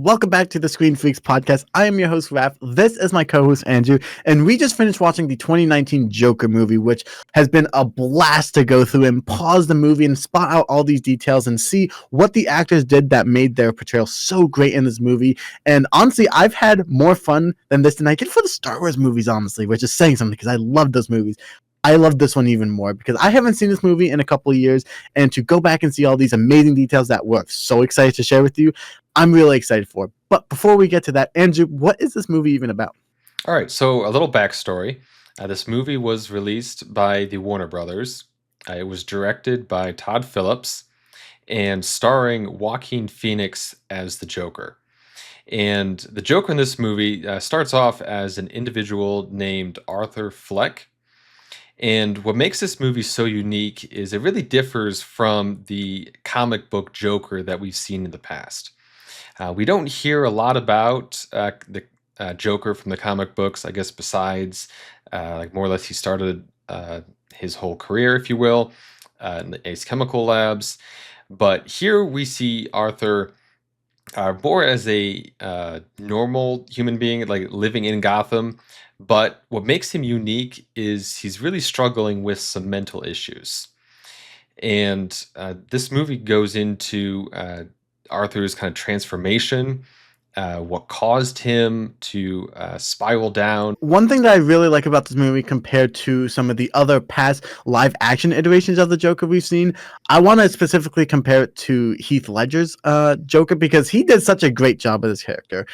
welcome back to the ScreenFreeks podcast. I am your host, Raf. This is my co-host, Andrew, and we just finished watching the 2019 Joker movie, which has been a blast to go through and pause the movie and spot out all these details and see what the actors did that made their portrayal so great in this movie. And honestly, I've had more fun than this than I did for the Star Wars movies, honestly, which is saying something because I love those movies. I love this one even more because I haven't seen this movie in a couple of years, and to go back and see all these amazing details that we're so excited to share with you, I'm really excited for. But before we get to that, Andrew, what is this movie even about? All right, so a little backstory. This movie was released by the Warner Brothers. It was directed by Todd Phillips and starring Joaquin Phoenix as the Joker. And the Joker in this movie starts off as an individual named Arthur Fleck. And what makes this movie so unique is it really differs from the comic book Joker that we've seen in the past. We don't hear a lot about the Joker from the comic books, I guess, besides like more or less he started his whole career, if you will, in the Ace Chemical Labs. But here we see Arthur more as a normal human being, like living in Gotham. But what makes him unique is he's really struggling with some mental issues. And this movie goes into Arthur's kind of transformation, what caused him to spiral down. One thing that I really like about this movie compared to some of the other past live action iterations of the Joker we've seen, I want to specifically compare it to Heath Ledger's Joker because he did such a great job with his character.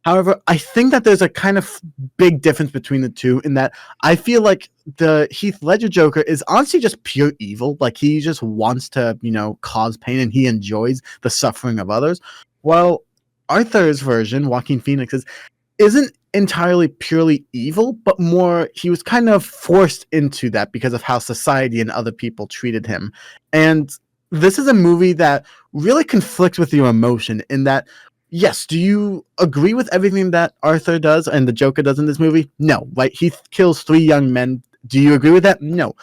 However, I think that there's a kind of big difference between the two in that I feel like the Heath Ledger Joker is honestly just pure evil. Like he just wants to, cause pain and he enjoys the suffering of others. While Arthur's version, Joaquin Phoenix's, isn't entirely purely evil, but more he was kind of forced into that because of how society and other people treated him. And this is a movie that really conflicts with your emotion in that, yes, do you agree with everything that Arthur does and the Joker does in this movie? No, right? He kills 3 young men. Do you agree with that? No.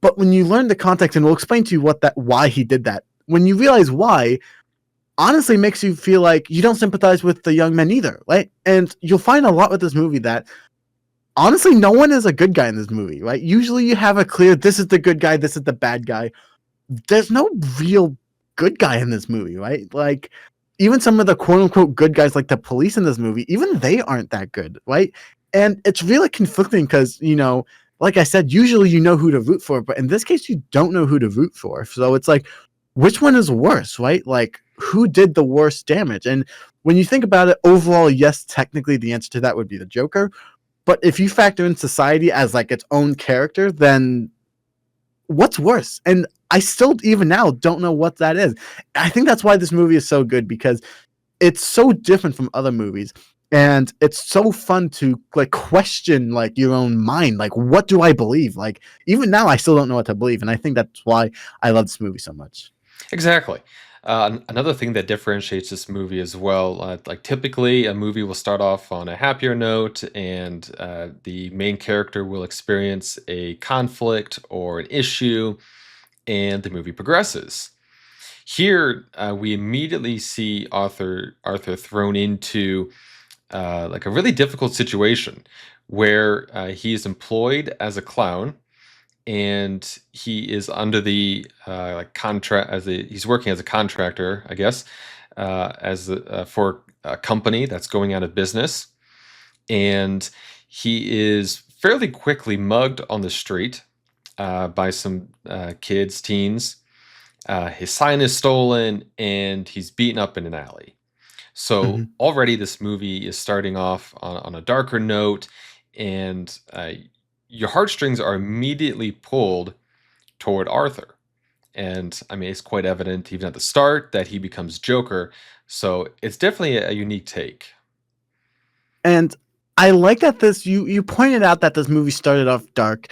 But when you learn the context, and we'll explain to you why he did that, when you realize why, honestly makes you feel like you don't sympathize with the young men either, right? And you'll find a lot with this movie that honestly, no one is a good guy in this movie, right? Usually you have a clear, this is the good guy, this is the bad guy. There's no real good guy in this movie, right? Like, even some of the quote-unquote good guys, like the police in this movie, even they aren't that good, right? And it's really conflicting because, like I said, usually you know who to root for, but in this case, you don't know who to root for. So it's like, which one is worse, right? Like, who did the worst damage? And when you think about it, overall, yes, technically the answer to that would be the Joker. But if you factor in society as like its own character, then what's worse? And I still, even now, don't know what that is. I think that's why this movie is so good because it's so different from other movies. And it's so fun to like question like your own mind. Like, what do I believe? Like, even now, I still don't know what to believe. And I think that's why I love this movie so much. Exactly. Another thing that differentiates this movie as well, like typically a movie will start off on a happier note and the main character will experience a conflict or an issue and the movie progresses. Here, we immediately see Arthur thrown into like a really difficult situation where he is employed as a clown and he is under the like contract he's working as a contractor, I guess, for a company that's going out of business, and he is fairly quickly mugged on the street by some teens. His sign is stolen, and he's beaten up in an alley. So already this movie is starting off on a darker note, and your heartstrings are immediately pulled toward Arthur. And I mean, it's quite evident even at the start that he becomes Joker. So it's definitely a unique take. And I like that you pointed out that this movie started off dark.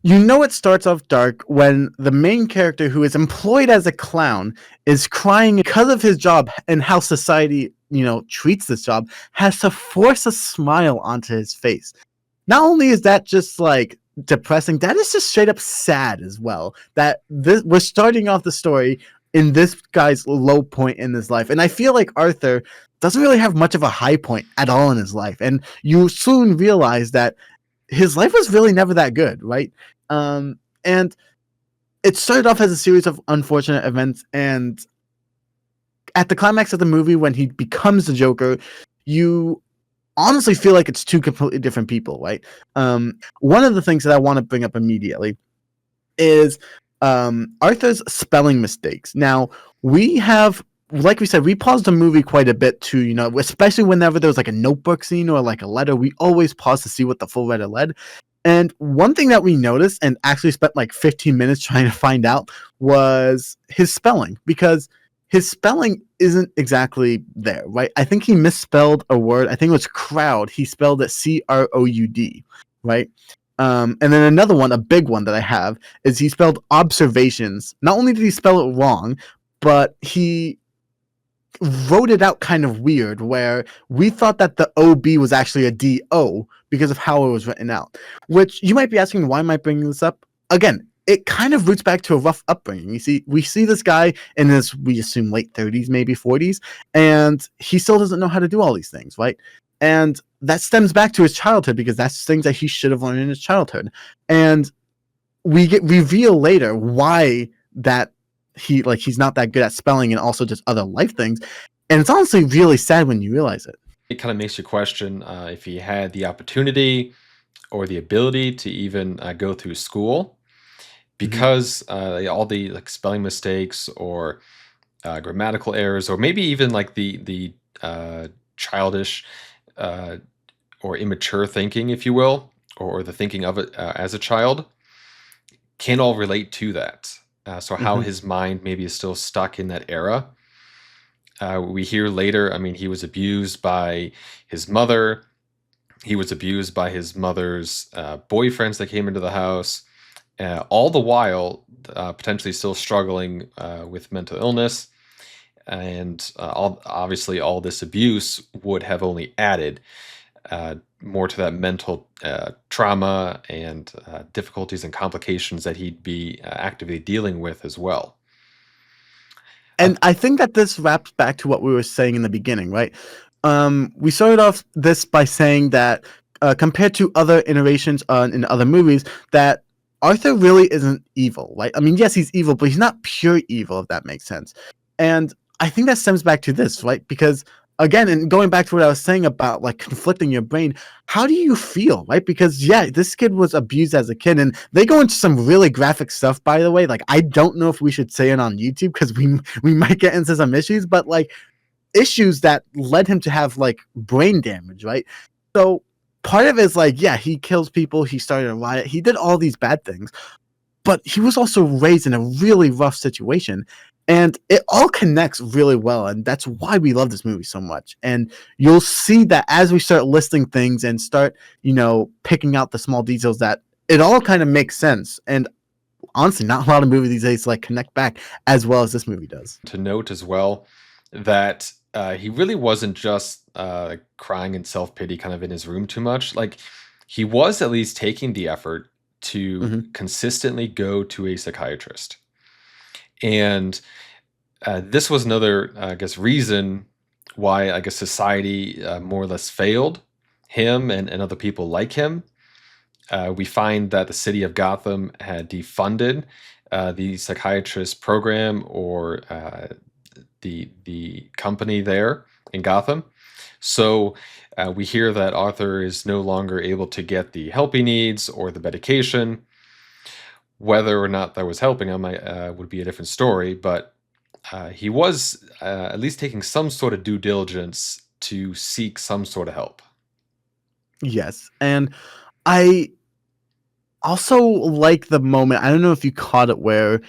You know it starts off dark when the main character, who is employed as a clown, is crying because of his job and how society, treats this job, has to force a smile onto his face. Not only is that just like depressing, that is just straight up sad as well. That we're starting off the story in this guy's low point in his life. And I feel like Arthur doesn't really have much of a high point at all in his life, and you soon realize that his life was really never that good, right? And it started off as a series of unfortunate events, and at the climax of the movie, when he becomes the Joker, you honestly feel like it's two completely different people, right? One of the things that I want to bring up immediately is Arthur's spelling mistakes. Now, we have, like we said, we paused the movie quite a bit to, especially whenever there was like a notebook scene or like a letter, we always pause to see what the full letter led. And one thing that we noticed and actually spent like 15 minutes trying to find out was his spelling, because his spelling isn't exactly there, right? I think he misspelled a word. I think it was crowd. He spelled it CROUD, right? And then another one, a big one that I have, is he spelled observations. Not only did he spell it wrong, but he wrote it out kind of weird, where we thought that the OB was actually a DO because of how it was written out. Which you might be asking, why am I bringing this up? Again, it kind of roots back to a rough upbringing. You see, we see this guy in his, we assume, late 30s, maybe 40s, and he still doesn't know how to do all these things, right? And that stems back to his childhood, because that's things that he should have learned in his childhood. And we get reveal later why that he's not that good at spelling and also just other life things. And it's honestly really sad when you realize it. It kind of makes you question if he had the opportunity or the ability to even go through school, because all the like spelling mistakes or grammatical errors, or maybe even like the childish or immature thinking, if you will, or the thinking of it as a child, can all relate to that. So how his mind maybe is still stuck in that era. We hear later, I mean, he was abused by his mother. He was abused by his mother's boyfriends that came into the house. All the while, potentially still struggling with mental illness. And obviously, all this abuse would have only added more to that mental trauma and difficulties and complications that he'd be actively dealing with as well. And I think that this wraps back to what we were saying in the beginning, right? We started off this by saying that compared to other iterations in other movies, that Arthur really isn't evil, right? I mean, yes, he's evil, but he's not pure evil, if that makes sense. And I think that stems back to this, right? Because again, and going back to what I was saying about like conflicting your brain, how do you feel, right? Because yeah, this kid was abused as a kid, and they go into some really graphic stuff, by the way. Like, I don't know if we should say it on YouTube, because we might get into some issues, but like issues that led him to have like brain damage, right? So part of it is like, yeah, he kills people, he started a riot, he did all these bad things, but he was also raised in a really rough situation. And it all connects really well, and that's why we love this movie so much. And you'll see that as we start listing things and start, picking out the small details, that it all kind of makes sense. And honestly, not a lot of movies these days like connect back as well as this movie does. To note as well that he really wasn't just crying in self-pity kind of in his room too much. Like, he was at least taking the effort to consistently go to a psychiatrist. And this was another, I guess, reason why, I guess, society more or less failed him and other people like him. We find that the city of Gotham had defunded the psychiatrist program, or the company there in Gotham. So we hear that Arthur is no longer able to get the help he needs or the medication. Whether or not that was helping him would be a different story, but he was at least taking some sort of due diligence to seek some sort of help. Yes, and I also like the moment. I don't know if you caught it, where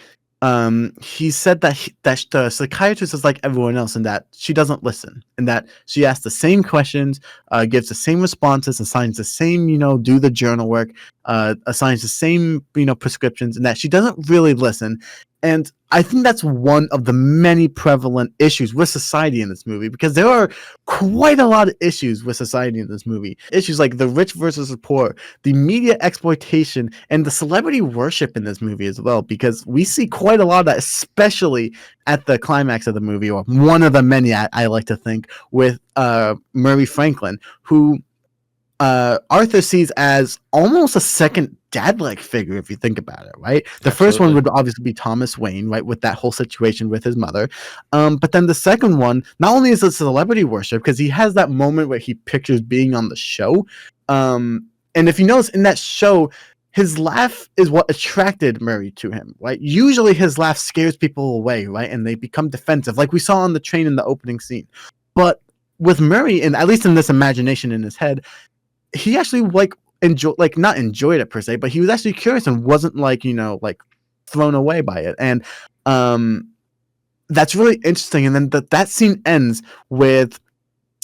he said that that the psychiatrist is like everyone else, and that she doesn't listen, and that she asks the same questions, gives the same responses, assigns the same, do the journal work, assigns the same, prescriptions, and that she doesn't really listen. And I think that's one of the many prevalent issues with society in this movie, because there are quite a lot of issues with society in this movie. Issues like the rich versus the poor, the media exploitation, and the celebrity worship in this movie as well, because we see quite a lot of that, especially at the climax of the movie, or one of the many, I like to think, with Murray Franklin, who Arthur sees as almost a second dad-like figure, if you think about it, right? The first one Absolutely. would obviously be Thomas Wayne, right, with that whole situation with his mother. But then the second one, not only is it celebrity worship, because he has that moment where he pictures being on the show. And if you notice in that show, his laugh is what attracted Murray to him, right? Usually his laugh scares people away, right? And they become defensive, like we saw on the train in the opening scene. But with Murray, and at least in this imagination in his head, he actually not enjoyed it per se, but he was actually curious and wasn't like thrown away by it. And that's really interesting. And then that scene ends with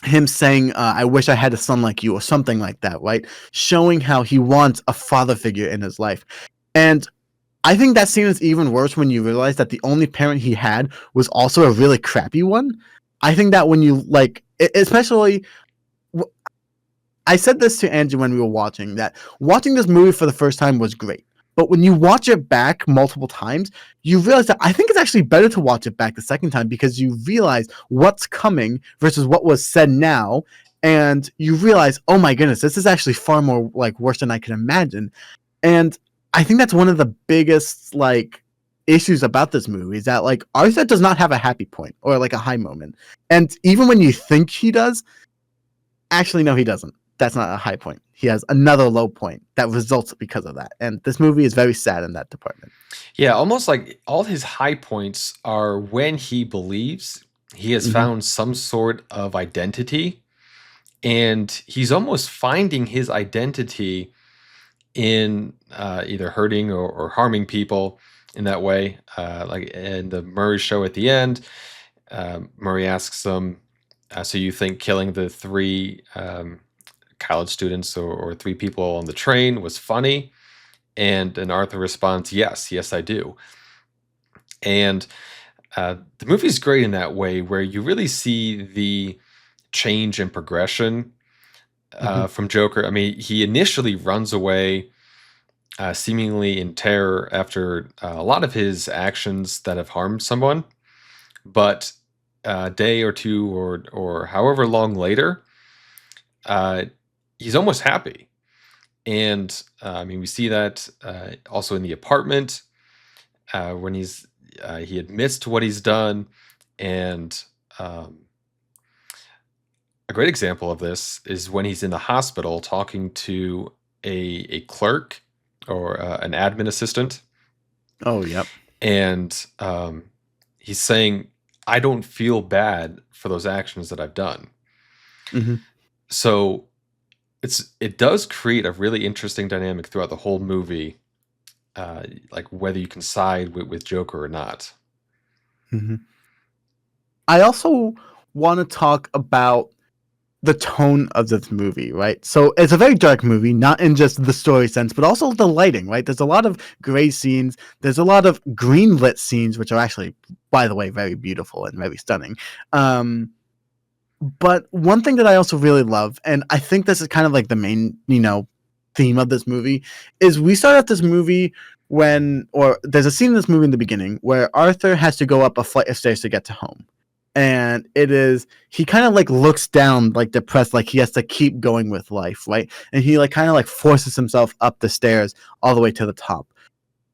him saying, I wish I had a son like you, or something like that, right? Showing how he wants a father figure in his life. And I think that scene is even worse when you realize that the only parent he had was also a really crappy one. I think that when you especially, I said this to Andrew when we were watching this movie for the first time was great. But when you watch it back multiple times, you realize that I think it's actually better to watch it back the second time, because you realize what's coming versus what was said now. And you realize, oh my goodness, this is actually far more worse than I can imagine. And I think that's one of the biggest issues about this movie, is that Arthur does not have a happy point or a high moment. And even when you think he does, actually no, he doesn't. That's not a high point. He has another low point that results because of that. And this movie is very sad in that department. Yeah, almost like all his high points are when he believes he has Mm-hmm. found some sort of identity, and he's almost finding his identity in either hurting or harming people in that way. Like in the Murray show at the end, Murray asks him, so you think killing the three college students or three people on the train was funny? And Arthur responds, yes, I do. And the movie's great in that way, where you really see the change and progression Mm-hmm. from Joker. I mean, he initially runs away, seemingly in terror after a lot of his actions that have harmed someone. But a day or two, or however long later, uh, he's almost happy. And I mean, we see that also in the apartment when he admits to what he's done. And um, a great example of this is when he's in the hospital talking to a clerk or an admin assistant, Oh, yep. and he's saying, "I don't feel bad for those actions that I've done." Mm-hmm. So it does create a really interesting dynamic throughout the whole movie, like whether you can side with Joker or not. Mm-hmm. I also want to talk about the tone of this movie, right? So it's a very dark movie, not in just the story sense, but also the lighting, right? There's a lot of gray scenes. There's a lot of green lit scenes, which are actually, by the way, very beautiful and very stunning. But one thing that I also really love, and I think this is kind of the main, theme of this movie, is we start out this movie there's a scene in this movie in the beginning where Arthur has to go up a flight of stairs to get to home. And he kind of looks down, depressed, like he has to keep going with life, right? And he kind of forces himself up the stairs all the way to the top.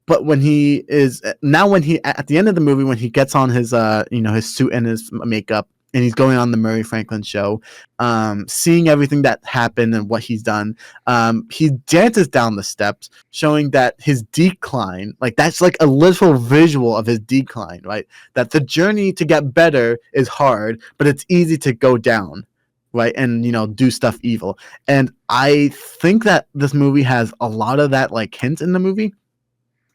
But when he at the end of the movie, when he gets on his his suit and his makeup, and he's going on the Murray Franklin show, seeing everything that happened and what he's done, he dances down the steps, showing that his decline, that's a literal visual of his decline, right? That the journey to get better is hard, but it's easy to go down, right? And do stuff evil. And I think that this movie has a lot of that hint in the movie.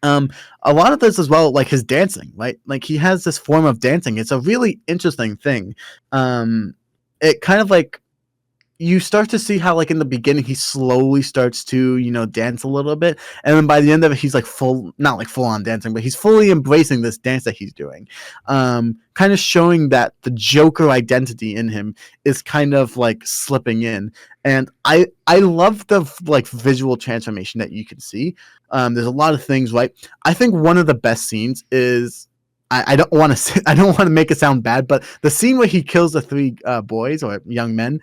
A lot of this as well, his dancing, right? He has this form of dancing. It's a really interesting thing. It kind of you start to see how, like, in the beginning, he slowly starts to, dance a little bit, and then by the end of it, he's like not like full on dancing, but he's fully embracing this dance that he's doing, kind of showing that the Joker identity in him is kind of like slipping in, and I love the like visual transformation that you can see. There's a lot of things, right? I think one of the best scenes is. I don't want to. I don't want to make it sound bad, but the scene where he kills the three boys or young men,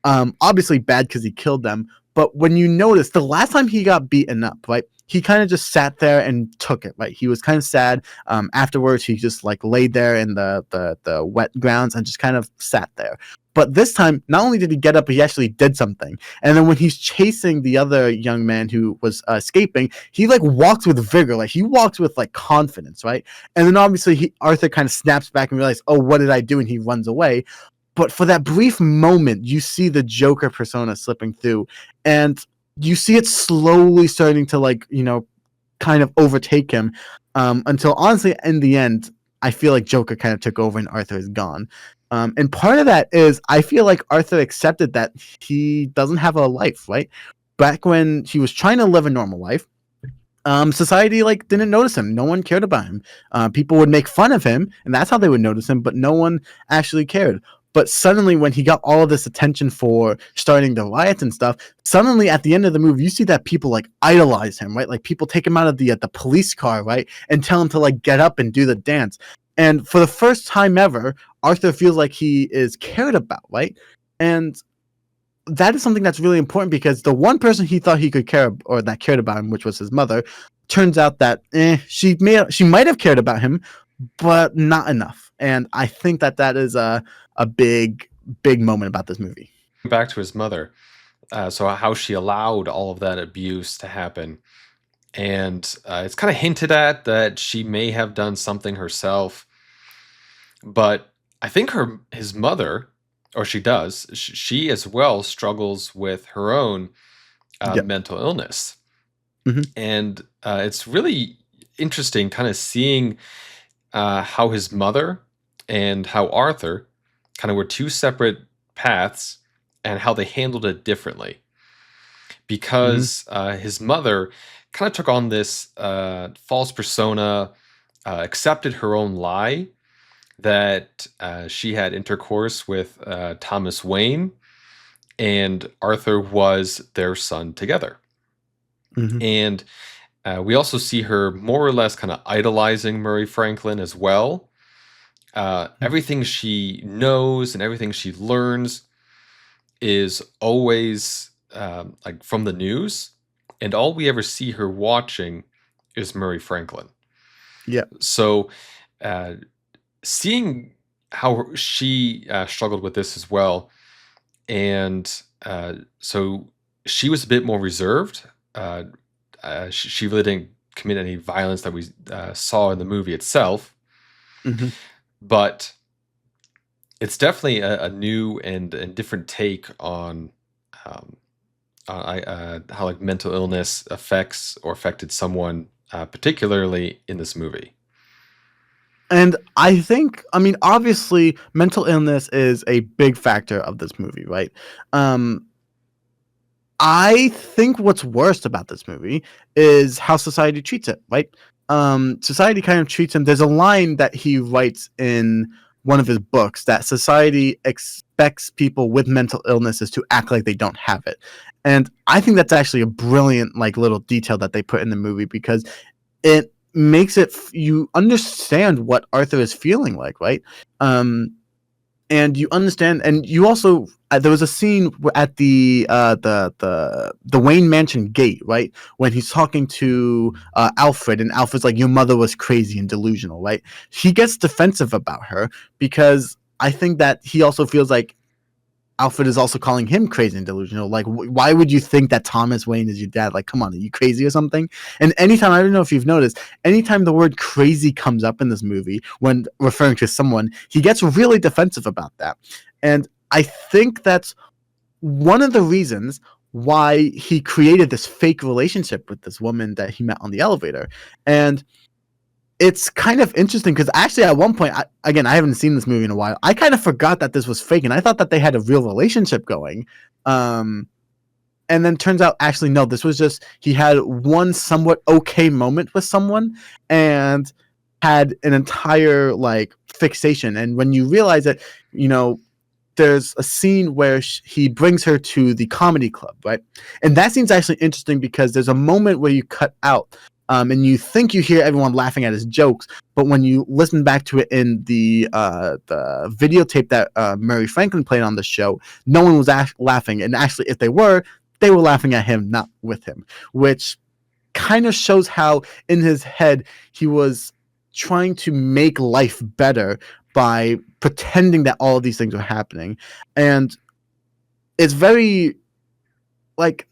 obviously bad because he killed them. But when you notice, the last time he got beaten up, right, he kind of just sat there and took it, right? He was kind of sad. Afterwards, he just like laid there in the wet grounds and just kind of sat there. But this time, not only did he get up, but he actually did something. And then when he's chasing the other young man who was escaping, he like walks with vigor, like he walks with like confidence, right? And then obviously Arthur kind of snaps back and realizes, oh, what did I do? And he runs away. But for that brief moment, you see the Joker persona slipping through, and you see it slowly starting to like, kind of overtake him, until honestly, in the end, I feel like Joker kind of took over and Arthur is gone. And part of that is I feel like Arthur accepted that he doesn't have a life, right? Back when he was trying to live a normal life, society like didn't notice him. No one cared about him. People would make fun of him, and that's how they would notice him, but no one actually cared. But suddenly, when he got all of this attention for starting the riots and stuff, suddenly at the end of the movie, you see that people like idolize him, right? Like people take him out of the police car, right, and tell him to like get up and do the dance. And for the first time ever, Arthur feels like he is cared about, right? And that is something that's really important because the one person he thought he could care or that cared about him, which was his mother, turns out that she might have cared about him, but not enough. And I think that is a big moment about this movie. Back to his mother, so how she allowed all of that abuse to happen, and it's kind of hinted at that she may have done something herself, but I think his mother, or she does, she as well struggles with her own Yep. mental illness. Mhm. And it's really interesting kind of seeing how his mother and how Arthur kind of were two separate paths and how they handled it differently. Mhm. Because his mother kind of took on this false persona, accepted her own lie that she had intercourse with Thomas Wayne and Arthur was their son together. Mhm. And we also see her more or less kind of idolizing Murray Franklin as well. Everything she knows and everything she learns is always like from the news, and all we ever see her watching is Murray Franklin. Yeah. So, uh, seeing how she struggled with this as well, and so she was a bit more reserved. Uh, she really didn't commit any violence that we saw in the movie itself, Mhm. but it's definitely a new and different take on um, how like mental illness affects or affected someone, particularly in this movie. And I think, I mean, obviously, mental illness is a big factor of this movie, right? Um, I think what's worst about this movie is how society treats it, right? Society kind of treats him. There's a line that he writes in one of his books that society expects people with mental illnesses to act like they don't have it. And I think that's actually a brilliant, like, little detail that they put in the movie because it makes it you understand what Arthur is feeling like, right? And you understand, and you also there was a scene at the Wayne Mansion gate, right, when he's talking to Alfred, and Alfred's like, "Your mother was crazy and delusional," right? He gets defensive about her because I think that he also feels like Alfred is also calling him crazy and delusional. Like, why would you think that Thomas Wayne is your dad? Like, come on, are you crazy or something? And anytime, I don't know if you've noticed, anytime the word crazy comes up in this movie when referring to someone, he gets really defensive about that. And I think that's one of the reasons why he created this fake relationship with this woman that he met on the elevator. And it's kind of interesting because actually at one point, I haven't seen this movie in a while. I kind of forgot that this was fake, and I thought that they had a real relationship going. Um, and then turns out actually no, this was just he had one somewhat okay moment with someone and had an entire like fixation. And when you realize that, you know, there's a scene where he brings her to the comedy club, right? And that scene's actually interesting because there's a moment where you cut out, and you think you hear everyone laughing at his jokes, but when you listen back to it in the videotape that Murray Franklin played on the show, no one was laughing, and actually, if they were laughing at him, not with him, which kind of shows how in his head he was trying to make life better by pretending that all of these things were happening. And it's very like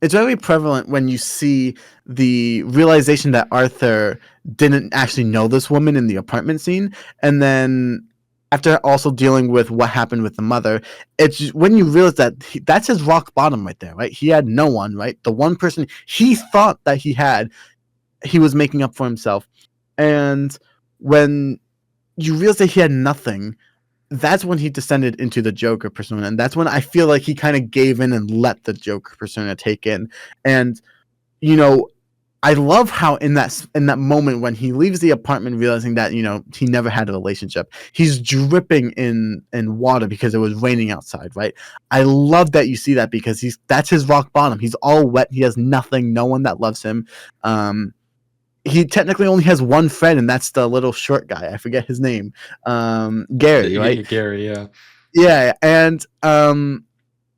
it's very prevalent when you see the realization that Arthur didn't actually know this woman in the apartment scene, and then after also dealing with what happened with the mother, it's when you realize that that's his rock bottom right there, right? He had no one, right? The one person he thought that he had, he was making up for himself. And when you realize that he had nothing, that's when he descended into the Joker persona. And that's when I feel like he kind of gave in and let the Joker persona take in. And, you know, I love how in that moment when he leaves the apartment realizing that, you know, he never had a relationship, he's dripping in water because it was raining outside, right? I love that you see that because that's his rock bottom. He's all wet, he has nothing, no one that loves him. He technically only has one friend, and that's the little short guy. I forget his name. Gary, right? Gary, yeah. Yeah, and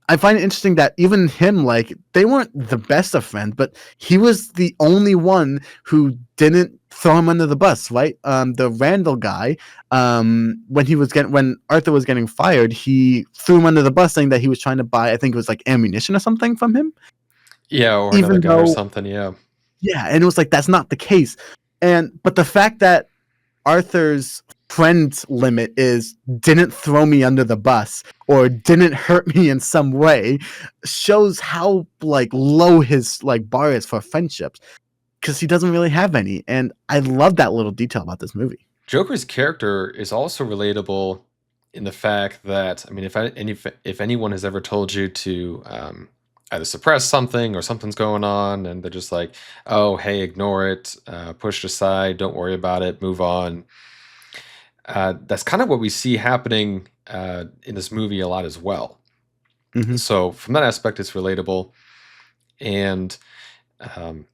I find it interesting that even him, like, they weren't the best of friends, but he was the only one who didn't throw him under the bus, right? The Randall guy, when Arthur was getting fired, he threw him under the bus, saying that he was trying to buy, I think it was like ammunition or something from him. Yeah, or another Even guy or though, something, yeah. yeah, and it was like that's not the case, but the fact that Arthur's friend limit is didn't throw me under the bus or didn't hurt me in some way shows how like low his like bar is for friendships, because he doesn't really have any. And I love that little detail about this movie. Joker's character is also relatable in the fact that, I mean, if anyone has ever told you to either suppress something or something's going on, and they're just like, "Oh, hey, ignore it, push it aside, don't worry about it, move on." That's kind of what we see happening in this movie a lot as well. Mm-hmm. So from that aspect, it's relatable, and um,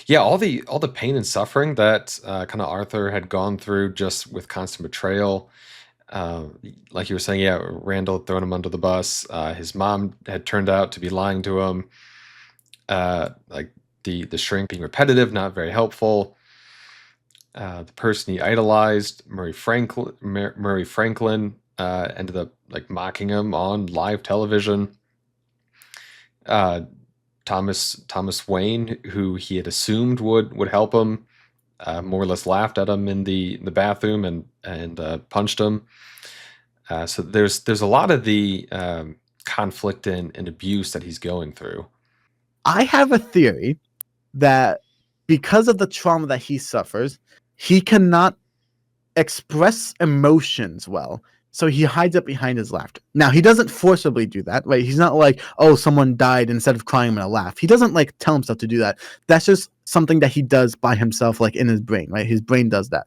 yeah, all the pain and suffering that kind of Arthur had gone through just with constant betrayal. Uh, like you were saying, yeah, Randall had thrown him under the bus. His mom had turned out to be lying to him. Like the shrink being repetitive, not very helpful. The person he idolized, Murray Franklin, ended up like mocking him on live television. Uh, Thomas Wayne, who he had assumed would help him, more or less laughed at him in the bathroom and punched him. So there's a lot of the conflict and abuse that he's going through. I have a theory that because of the trauma that he suffers, he cannot express emotions well. So he hides it behind his laughter. Now, he doesn't forcibly do that, right? He's not like, oh, someone died, instead of crying, I'm going to laugh. He doesn't like tell himself to do that. That's just something that he does by himself, like in his brain, right? His brain does that.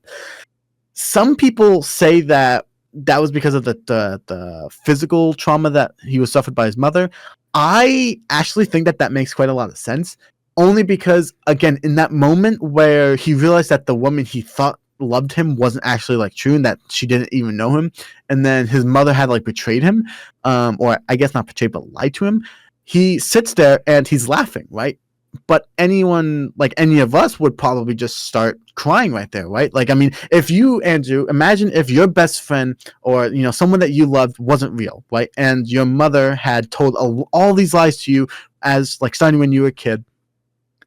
Some people say that that was because of the physical trauma that he was suffered by his mother. I actually think that that makes quite a lot of sense, only because, again, in that moment where he realized that the woman he thought loved him wasn't actually like true and that she didn't even know him, and then his mother had like betrayed him, or I guess not betrayed but lied to him, he sits there and he's laughing, right? But anyone, like any of us, would probably just start crying right there, right? Like, I mean, if you, Andrew, imagine if your best friend or, you know, someone that you loved wasn't real, right? And your mother had told all these lies to you, as like starting when you were a kid,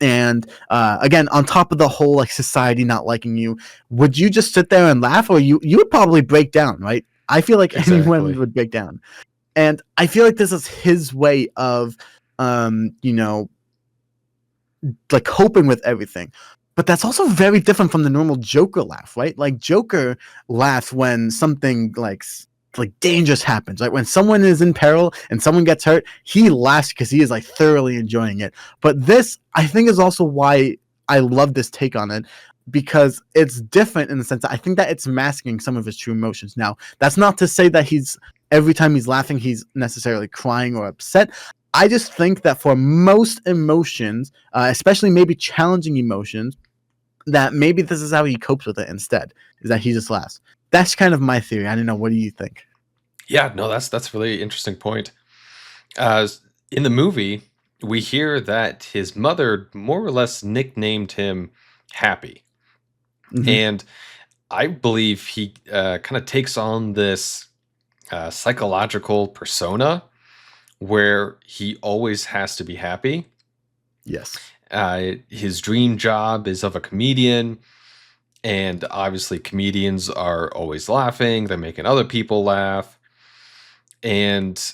and again, on top of the whole like society not liking you, would you just sit there and laugh, or you would probably break down, right? I feel like anyone Exactly. would break down. And I feel like this is his way of you know, like coping with everything. But that's also very different from the normal Joker laugh, right? Like Joker laughs when something like like dangerous happens, right? When someone is in peril and someone gets hurt, he laughs because he is like thoroughly enjoying it. But this, I think, is also why I love this take on it, because it's different in the sense that I think that it's masking some of his true emotions. Now, that's not to say that he's every time he's laughing, he's necessarily crying or upset. I just think that for most emotions, especially maybe challenging emotions, that maybe this is how he copes with it instead, is that he just laughs. That's kind of my theory. I don't know. What do you think? Yeah, no, that's a really interesting point. Uh, in the movie, we hear that his mother more or less nicknamed him Happy, Mm-hmm. and I believe he kind of takes on this psychological persona where he always has to be happy. Yes. His dream job is of a comedian, and obviously, comedians are always laughing. They're making other people laugh, and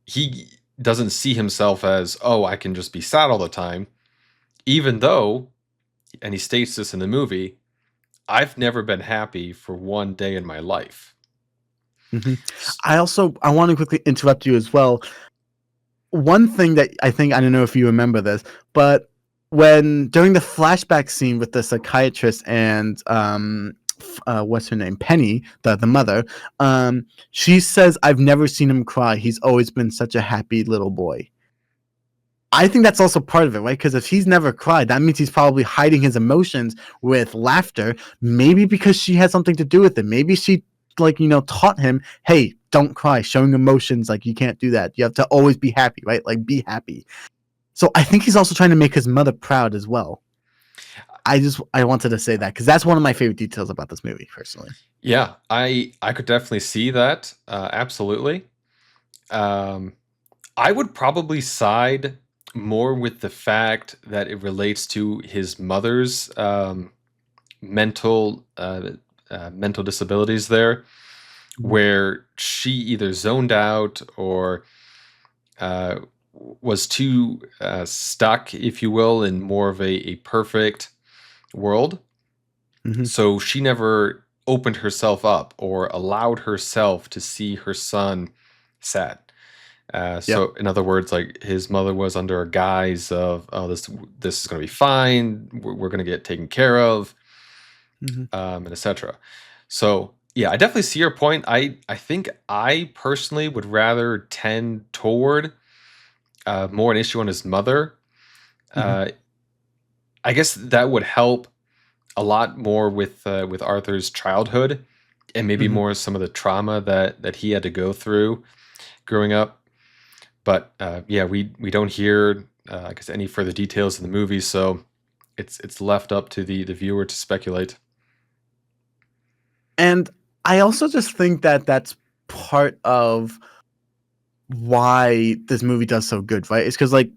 he doesn't see himself as, oh, I can just be sad all the time, even though, and he states this in the movie, I've never been happy for one day in my life. Mm-hmm. S- I want to quickly interrupt you as well. One thing that I think, I don't know if you remember this, but when during the flashback scene with the psychiatrist and what's her name, Penny, the mother, she says, "I've never seen him cry. He's always been such a happy little boy." I think that's also part of it, right? Because if he's never cried, that means he's probably hiding his emotions with laughter. Maybe because she had something to do with it. Maybe she, like, taught him, hey, don't cry, showing emotions, like, you can't do that. You have to always be happy, right? Like, be happy. So I think he's also trying to make his mother proud as well. I wanted to say that because that's one of my favorite details about this movie, personally. Yeah, I could definitely see that. Absolutely. Um, I would probably side more with the fact that it relates to his mother's mental mental disabilities there, Mhm. where she either zoned out or uh, was too stuck, if you will, in more of a perfect world. Mhm. So she never opened herself up or allowed herself to see her son sad. Yep. So, in other words, like his mother was under a guise of, "Oh, this is going to be fine. We're going to get taken care of," Mhm. and etc. So, yeah, I definitely see your point. I think I personally would rather tend toward more an issue on his mother. Mhm. Uh, I guess that would help a lot more with Arthur's childhood and maybe Mhm. more some of the trauma that he had to go through growing up. But yeah, we don't hear I guess any further details in the movie, so it's left up to the viewer to speculate. And I also just think that that's part of why this movie does so good, right? It's because, like,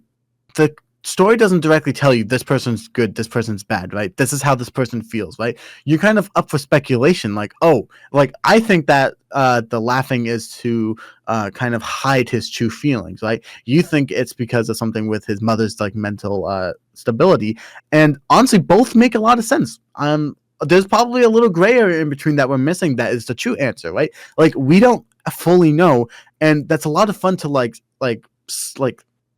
the story doesn't directly tell you this person's good, this person's bad, right? This is how this person feels, right? You're kind of up for speculation, like, oh, like, I think that the laughing is to kind of hide his true feelings, right? You think it's because of something with his mother's like mental stability, and honestly, both make a lot of sense. There's probably a little gray area in between that we're missing that is the true answer, right? Like, we don't fully know, and that's a lot of fun to like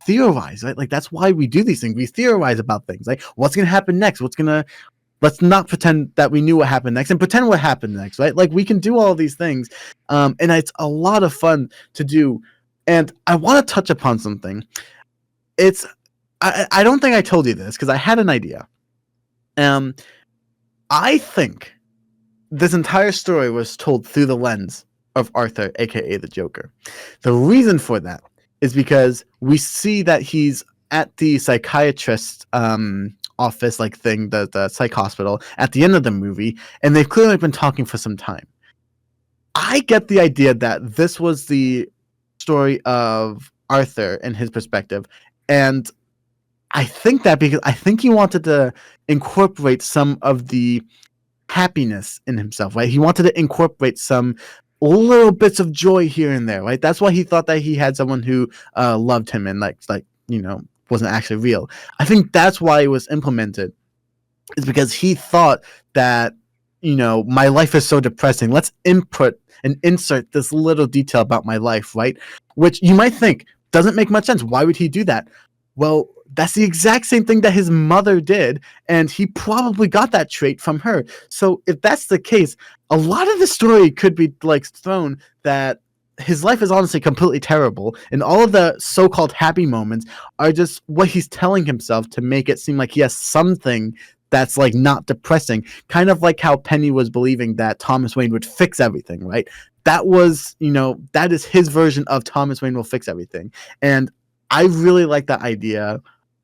theorize, right? Like, that's why we do these things. We theorize about things. Like, what's gonna happen next? Let's not pretend that we knew what happened next and pretend what happened next, right? Like, we can do all these things. And it's a lot of fun to do. And I want to touch upon something. It's I don't think I told you this because I had an idea. Um I think this entire story was told through the lens of Arthur, aka the Joker. The reason for that is because we see that he's at the psychiatrist office, like thing, the psych hospital at the end of the movie, and they've clearly been talking for some time. I get the idea that this was the story of Arthur and his perspective, and I think that because I think he wanted to incorporate some of the happiness in himself, right? He wanted to incorporate some little bits of joy here and there, right? That's why he thought that he had someone who loved him and wasn't actually real. I think that's why it was implemented, is because he thought that. my life is so depressing. Let's input and insert this little detail about my life, right? Which you might think doesn't make much sense. Why would he do that? Well, that's the exact same thing that his mother did, and he probably got that trait from her. So if that's the case, a lot of the story could be like thrown that his life is honestly completely terrible, and all of the so-called happy moments are just what he's telling himself to make it seem like he has something that's like not depressing, kind of like how Penny was believing that Thomas Wayne would fix everything, right? That was, that is his version of Thomas Wayne will fix everything. And I really like that idea.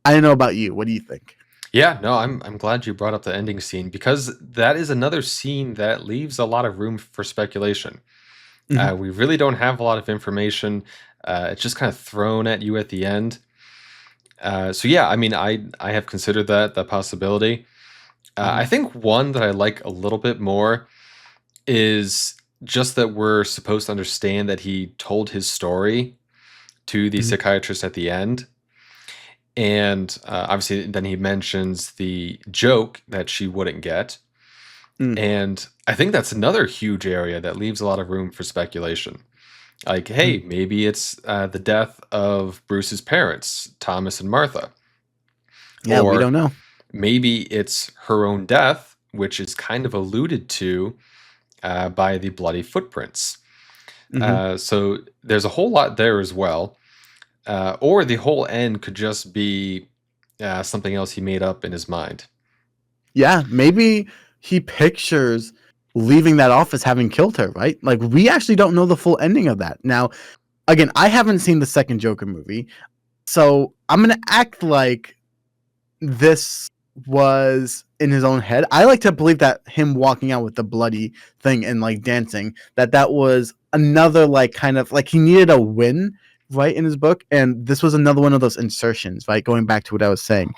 I don't know about you. What do you think? Yeah, no, I'm glad you brought up the ending scene because that is another scene that leaves a lot of room for speculation. Hmm. We really don't have a lot of information. It's just kind of thrown at you at the end. So yeah, I mean, I have considered that possibility. I Hmm. think one that I like a little bit more is just that we're supposed to understand that he told his story to the Hmm. psychiatrist at the end. And obviously, then he mentions the joke that she wouldn't get. Hmm. And I think that's another huge area that leaves a lot of room for speculation. Like, Hmm. hey, maybe it's the death of Bruce's parents, Thomas and Martha. Yeah, we Or don't know. maybe it's her own death, which is kind of alluded to by the bloody footprints. Hmm. So there's a whole lot there as well. Or the whole end could just be something else he made up in his mind. Yeah, maybe he pictures leaving that office having killed her, right? Like, we actually don't know the full ending of that. Now, again, I haven't seen the second Joker movie, so I'm going to act like this was in his own head. I like to believe that him walking out with the bloody thing and like dancing, that was another like kind of like he needed a win, right, in his book, and this was another one of those insertions, right, going back to what I was saying.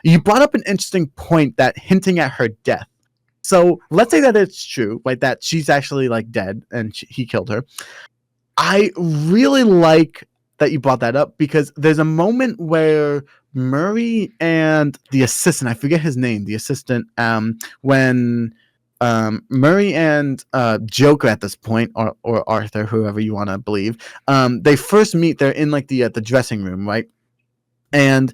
You brought up an interesting point that hinting at her death. So let's say that it's true, right, that she's actually like dead and he killed her. I really like that you brought that up because there's a moment where Murray and the assistant, I forget his name, the assistant, when Murray and Joker at this point, or Arthur, whoever you want to believe, they first meet. They're in like the dressing room, right? And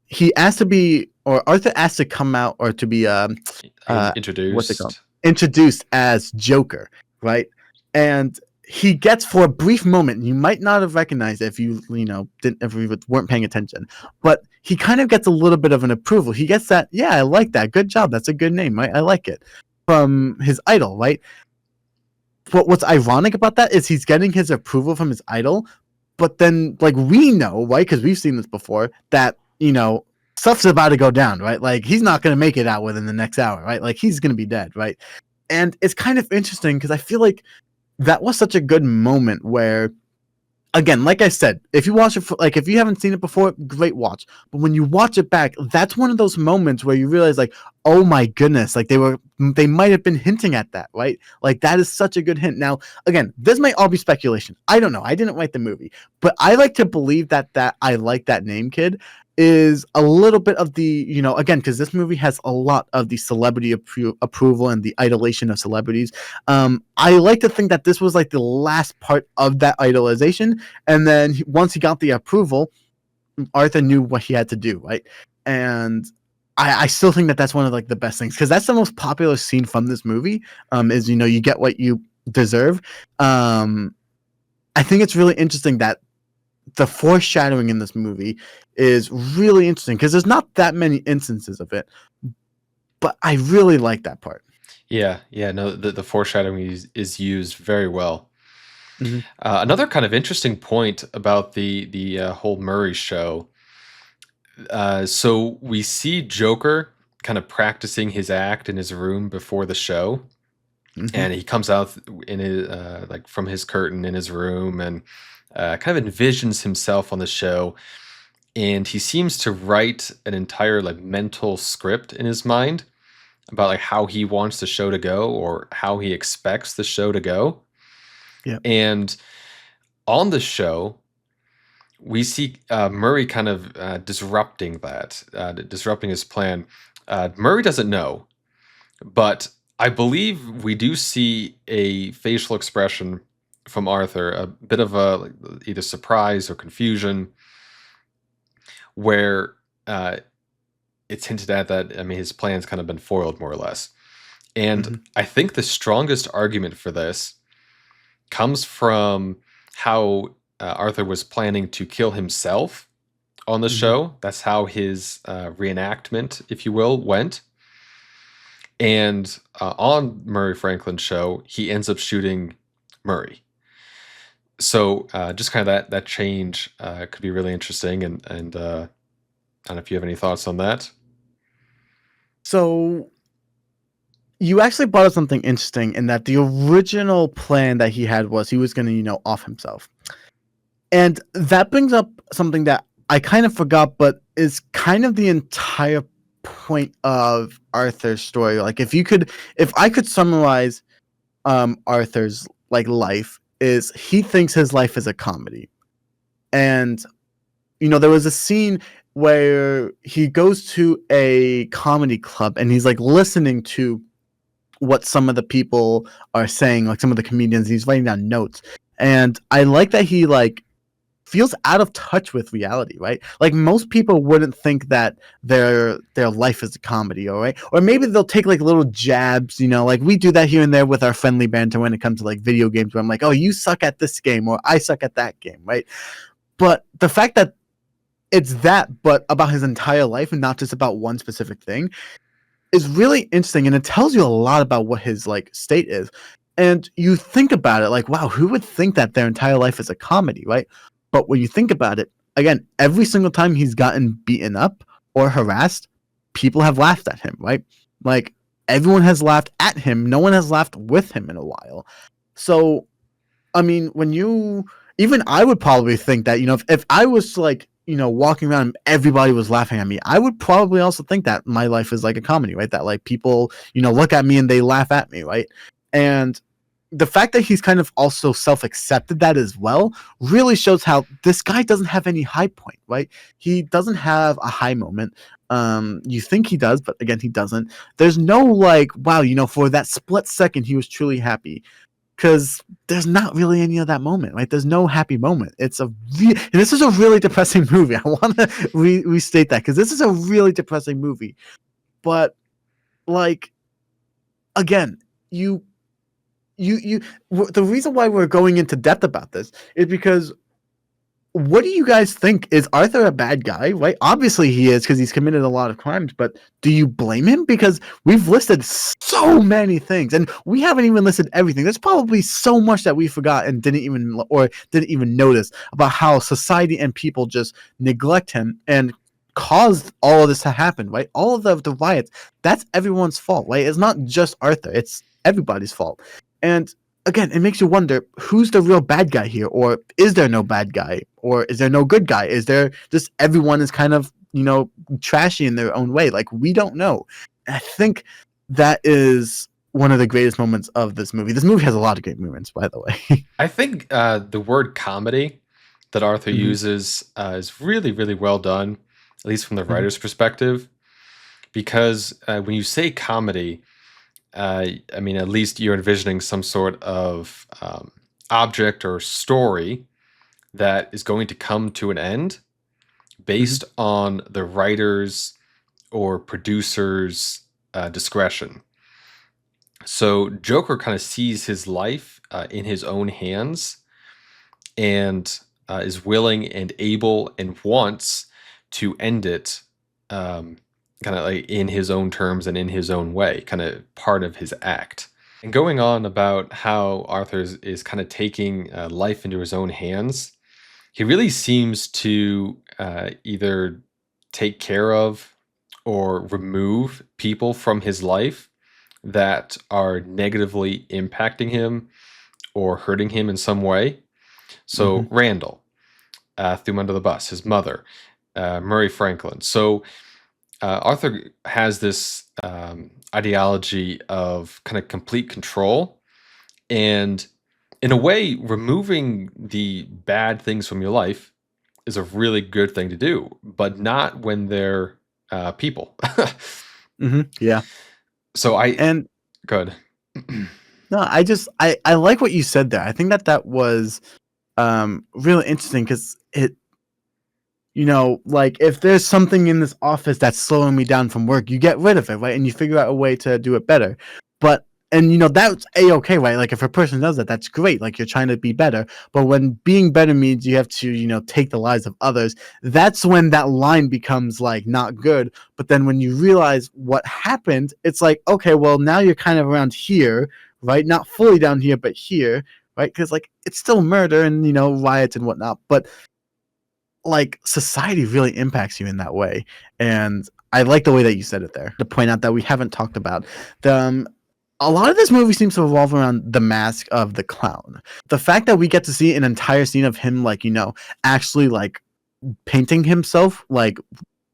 he asked to be, or Arthur asked to come out or to be what's it called, Introduced. introduced as Joker, right? And he gets, for a brief moment, you might not have recognized it if didn't, if you weren't paying attention, but he kind of gets a little bit of an approval. He gets that, yeah, I like that, good job, that's a good name, right? I like it, from his idol, right? But what's ironic about that is he's getting his approval from his idol, but then like we know, right, because we've seen this before, that stuff's about to go down, right? Like he's not going to make it out within the next hour, right? Like he's going to be dead, right? And it's kind of interesting because I feel like that was such a good moment where, again, like I said, if you watch it, like if you haven't seen it before, great watch. But when you watch it back, that's one of those moments where you realize, like, oh my goodness, like they might have been hinting at that, right? Like that is such a good hint. Now, again, this might all be speculation. I don't know. I didn't write the movie, but I like to believe that I like that name, kid, is a little bit of the, again, because this movie has a lot of the celebrity approval and the idolation of celebrities. I like to think that this was like the last part of that idolization, and then once he got the approval, Arthur knew what he had to do, right? And I still think that that's one of like the best things because that's the most popular scene from this movie. Is you get what you deserve. I think it's really interesting that the foreshadowing in this movie is really interesting because there's not that many instances of it, but I really like that part. Yeah, yeah, no, the foreshadowing is used very well. Hmm. Another kind of interesting point about the whole Murray show. So we see Joker kind of practicing his act in his room before the show, Hmm. and he comes out in his like from his curtain in his room and kind of envisions himself on the show, and he seems to write an entire like mental script in his mind about like how he wants the show to go or how he expects the show to go. Yeah. And on the show, we see Murray kind of disrupting that, disrupting his plan. Murray doesn't know. But I believe we do see a facial expression from Arthur, a bit of a like, either surprise or confusion, where it's hinted at that, I mean, his plan's kind of been foiled more or less. And Hmm. I think the strongest argument for this comes from how Arthur was planning to kill himself on the Hmm. show. That's how his reenactment, if you will, went. And on Murray Franklin's show, he ends up shooting Murray. So just kind of that change could be really interesting. And I don't know if you have any thoughts on that. So you actually brought up something interesting in that the original plan that he had was he was going to, off himself. And that brings up something that I kind of forgot, but is kind of the entire point of Arthur's story. Like if I could summarize Arthur's like life is he thinks his life is a comedy. And there was a scene where he goes to a comedy club and he's like listening to what some of the people are saying, like some of the comedians. He's writing down notes, and I like that he like feels out of touch with reality, right? Like most people wouldn't think that their life is a comedy, all right? Or maybe they'll take like little jabs, like we do that here and there with our friendly banter when it comes to like video games where I'm like, "Oh, you suck at this game," or "I suck at that game," right? But the fact that it's that but about his entire life and not just about one specific thing is really interesting, and it tells you a lot about what his like state is. And you think about it like, wow, who would think that their entire life is a comedy, right? But when you think about it, again, every single time he's gotten beaten up or harassed, people have laughed at him, right? Like everyone has laughed at him, no one has laughed with him in a while. So I mean, when you even I would probably think that, if I was like, walking around and everybody was laughing at me, I would probably also think that my life is like a comedy, right? That like people, look at me and they laugh at me, right? And the fact that he's kind of also self-accepted that as well really shows how this guy doesn't have any high point, right? He doesn't have a high moment. You think he does, but again, he doesn't. There's no like, wow, for that split second he was truly happy because there's not really any of that moment, right? There's no happy moment. And this is a really depressing movie. I want to restate that because this is a really depressing movie. But like again, you the reason why we're going into depth about this is because what do you guys think? Is Arthur a bad guy? Right? Obviously he is because he's committed a lot of crimes, but do you blame him? Because we've listed so many things and we haven't even listed everything. There's probably so much that we forgot and didn't even notice about how society and people just neglect him and caused all of this to happen, right? All of the riots, that's everyone's fault, right? It's not just Arthur, it's everybody's fault. And again, it makes you wonder who's the real bad guy here, or is there no bad guy, or is there no good guy? Is there just everyone is kind of trashy in their own way? Like we don't know. And I think that is one of the greatest moments of this movie. This movie has a lot of great moments, by the way. I think the word comedy that Arthur Hmm. uses is really, really well done, at least from the Hmm. writer's perspective. Because when you say comedy, I mean, at least you're envisioning some sort of object or story that is going to come to an end Hmm. based on the writer's or producer's discretion. So Joker kind of sees his life in his own hands and is willing and able and wants to end it kind of like in his own terms and in his own way, kind of part of his act. And going on about how Arthur is kind of taking life into his own hands, he really seems to either take care of or remove people from his life that are negatively impacting him or hurting him in some way. Hmm. So Randall threw him under the bus, his mother, Murray Franklin. So Arthur has this ideology of kind of complete control, and in a way, removing the bad things from your life is a really good thing to do, but not when they're people. Hmm. Yeah. So I And good. no, I like what you said there. I think that that was really interesting because it, like if there's something in this office that's slowing me down from work, you get rid of it, right? And you figure out a way to do it better. But and that's a-okay, right? Like if a person does that, that's great. Like you're trying to be better. But when being better means you have to, take the lives of others, that's when that line becomes like not good. But then when you realize what happened, it's like, okay, well now you're kind of around here, right? Not fully down here, but here, right? Because like it's still murder and riots and whatnot. But like society really impacts you in that way. And I like the way that you said it there to point out that we haven't talked about the a lot of this movie seems to revolve around the mask of the clown. The fact that we get to see an entire scene of him like actually like painting himself like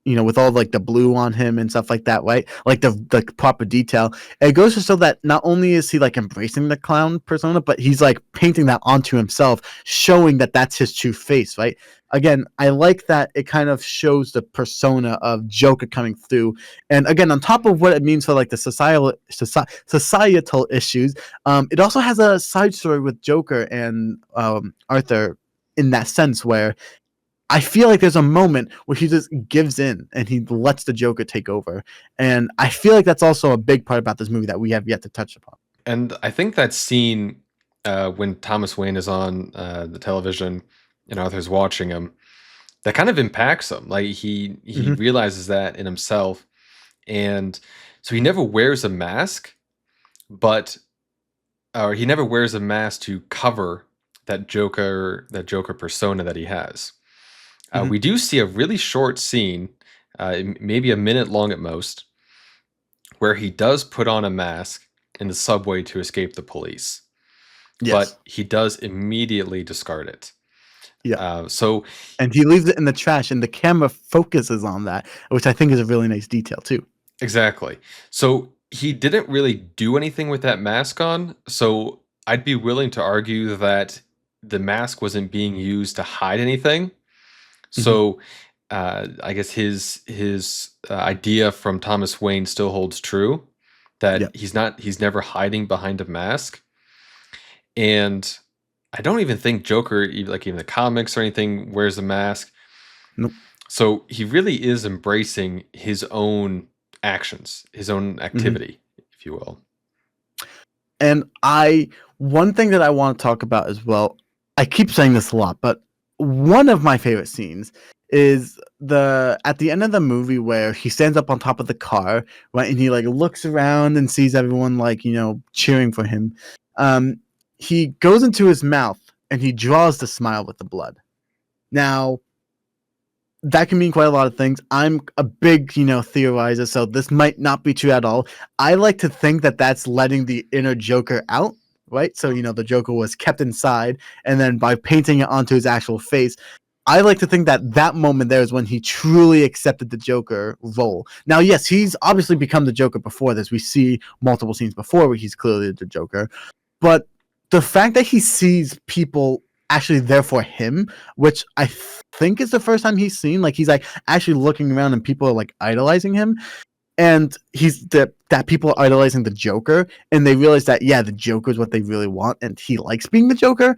with all like the blue on him and stuff like that, right? Like the proper detail. It goes to show that not only is he like embracing the clown persona, but he's like painting that onto himself, showing that that's his true face, right? Again, I like that it kind of shows the persona of Joker coming through. And again, on top of what it means for like the societal issues, it also has a side story with Joker and Arthur in that sense where I feel like there's a moment where he just gives in and he lets the Joker take over. And I feel like that's also a big part about this movie that we have yet to touch upon. And I think that scene when Thomas Wayne is on the television and Arthur's watching him, that kind of impacts him. Like he Hmm. realizes that in himself, and so he never wears a mask, but or he never wears a mask to cover that Joker persona that he has. Hmm. We do see a really short scene, maybe a minute long at most, where he does put on a mask in the subway to escape the police, Yes. but he does immediately discard it. Yeah. So And he leaves it in the trash and the camera focuses on that, which I think is a really nice detail too. exactly. So he didn't really do anything with that mask on. So I'd be willing to argue that the mask wasn't being used to hide anything. Hmm. So I guess his idea from Thomas Wayne still holds true that Yeah. he's never hiding behind a mask. And I don't even think Joker, even the comics or anything, wears a mask. Nope. So he really is embracing his own actions, his own Hmm. activity, if you will. And one thing that I want to talk about as well, I keep saying this a lot, but one of my favorite scenes is the at the end of the movie where he stands up on top of the car, right, and he like looks around and sees everyone like cheering for him. Um, he goes into his mouth and he draws the smile with the blood. Now that can mean quite a lot of things. I'm a big, theorizer, so this might not be true at all. I like to think that that's letting the inner Joker out, right? So, the Joker was kept inside, and then by painting it onto his actual face, I like to think that that moment there is when he truly accepted the Joker role. Now, yes, he's obviously become the Joker before this. We see multiple scenes before where he's clearly the Joker. But the fact that he sees people actually there for him, which I think is the first time he's seen, like he's like actually looking around and people are like idolizing him, and that people are idolizing the Joker, and they realize that yeah, the Joker is what they really want, and he likes being the Joker.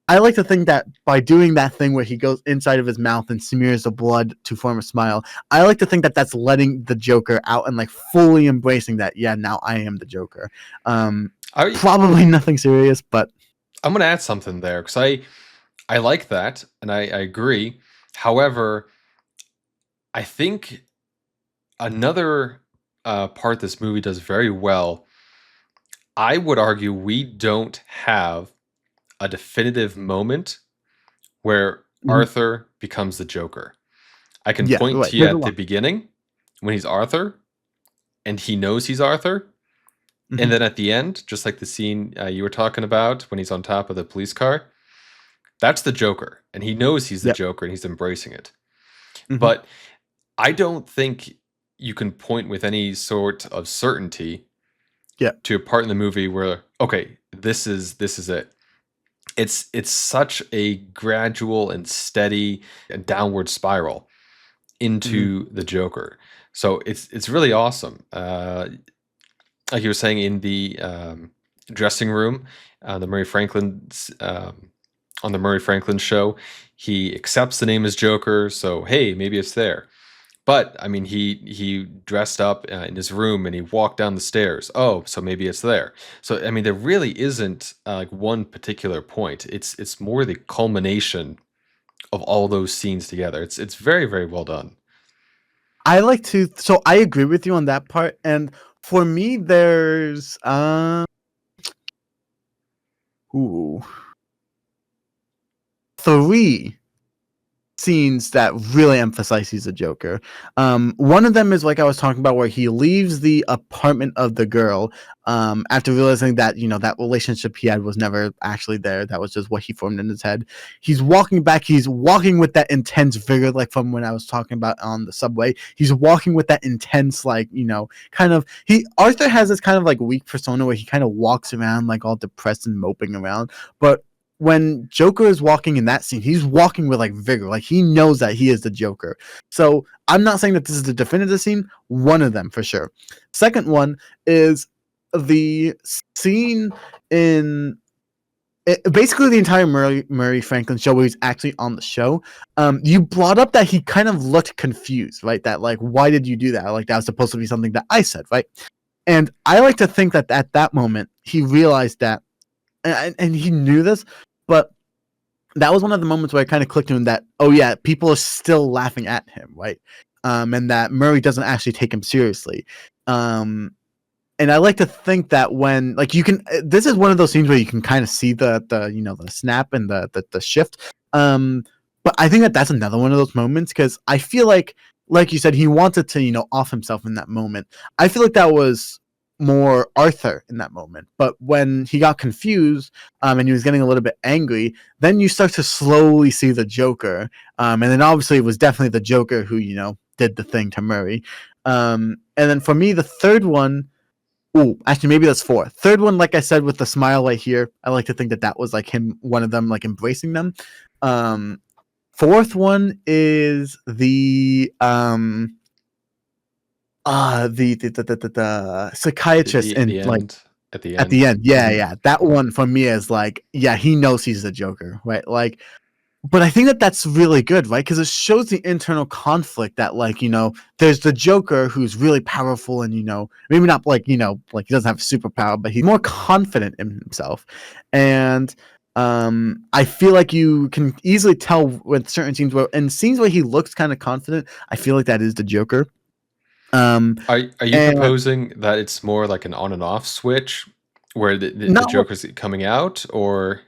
I like to think that by doing that thing where he goes inside of his mouth and smears the blood to form a smile, I like to think that that's letting the Joker out and like fully embracing that. Yeah, now I am the Joker. Um, I Probably nothing serious, but I'm gonna add something there because I like that and I agree. However, I think another part this movie does very well. I would argue we don't have a definitive moment where mhm, Arthur becomes the Joker. I can yeah, point right. to you There's a at the lot. beginning when he's Arthur and he knows he's Arthur. And Mhm, then at the end, just like the scene you were talking about when he's on top of the police car, that's the Joker. And he knows he's the yep. Joker and he's embracing it. Mhm, But I don't think you can point with any sort of certainty yeah. to a part in the movie where, okay, this is it. It's such a gradual and steady and downward spiral Mhm, into the Joker. So it's really awesome. like you were saying in the dressing room, the Murray Franklin's on the Murray Franklin show, he accepts the name as Joker, so hey, maybe it's there. But I mean, he dressed up in his room and he walked down the stairs. Oh, so maybe it's there. So I mean, there really isn't like one particular point. It's more the culmination of all those scenes together. It's very very well done. I like to, so I agree with you on that part. And for me, there's ooh, three scenes that really emphasize he's a Joker. One of them is like I was talking about, where he leaves the apartment of the girl after realizing that that relationship he had was never actually there. That was just what he formed in his head. He's walking back. He's walking with that intense vigor, like from when I was talking about on the subway. He's walking with that intense, like kind of. He Arthur has this kind of like weak persona where he kind of walks around like all depressed and moping around, but when Joker is walking in that scene, he's walking with like vigor. Like he knows that he is the Joker. So I'm not saying that this is the definitive scene. One of them for sure. Second one is the scene in basically the entire Murray Franklin show where he's actually on the show. You brought up that he kind of looked confused, right? That like, why did you do that? Like that was supposed to be something that I said, right? And I like to think that at that moment he realized that, and he knew this, but that was one of the moments where I kind of clicked to him that, oh yeah, people are still laughing at him, right? And that Murray doesn't actually take him seriously. And I like to think that when like you can, this is one of those scenes where you can kind of see the snap and the shift. But I think that that's another one of those moments because I feel like you said, he wanted to off himself in that moment. I feel like that was more Arthur in that moment. But when he got confused and he was getting a little bit angry, then you start to slowly see the Joker. And then obviously it was definitely the Joker who, did the thing to Murray. And then for me, the third one, actually maybe that's four. Third one, like I said, with the smile right here, I like to think that that was like him, one of them like embracing them. Fourth one is the psychiatrist The and like end at the at the end. end. Yeah, Mhm. yeah. That one for me is like, yeah, he knows he's the Joker, right? Like, but I think that that's really good, right? Because it shows the internal conflict that, like, there's the Joker who's really powerful and, maybe not like, like he doesn't have superpower, but he's more confident in himself. And I feel like you can easily tell with certain scenes where, in scenes where he looks kind of confident, I feel like that is the Joker. Are you And proposing that it's more like an on and off switch where the not Joker's coming out, or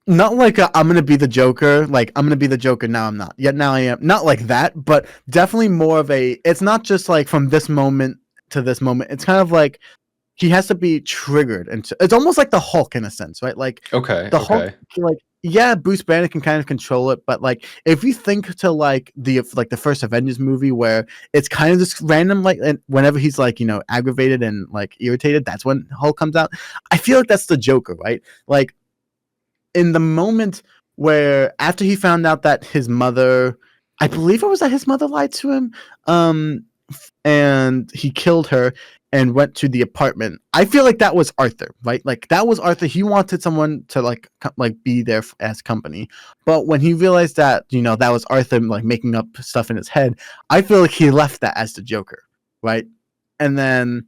not like I'm gonna be the Joker. Like I'm gonna be the Joker. Now I'm not. Yet now I am. Not like that, but definitely more of a. It's not just like from this moment to this moment. It's kind of like he has to be triggered, and it's almost like the Hulk in a sense, right? Like okay, the Hulk, okay. like yeah, Bruce Banner can kind of control it, but like if you think to like the first Avengers movie where it's kind of just random, like and whenever he's like aggravated and like irritated, that's when Hulk comes out. I feel like that's the Joker, right? Like in the moment where after he found out that his mother, I believe it was that his mother lied to him, and he killed her and went to the apartment. I feel like that was Arthur, right? Like that was Arthur. He wanted someone to like be there as company. But when he realized that that was Arthur like making up stuff in his head, I feel like he left that as the Joker, right? And then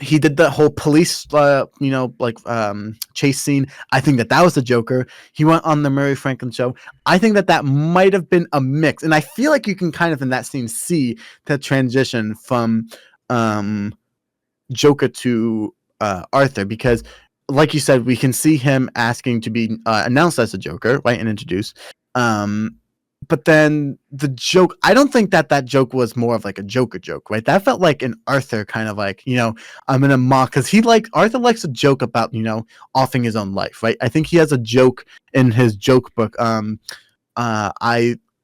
he did the whole police chase scene. I think that was the Joker. He went on the Murray Franklin show. I think that that might have been a mix, and I feel like you can kind of in that scene see the transition from Joker to Arthur, because like you said, we can see him asking to be announced as a Joker, right, and introduced. But then the joke, I don't think that joke was more of like a Joker joke, right? That felt like an Arthur kind of like, I'm gonna mock, because Arthur likes to joke about, offing his own life, right? I think he has a joke in his joke book.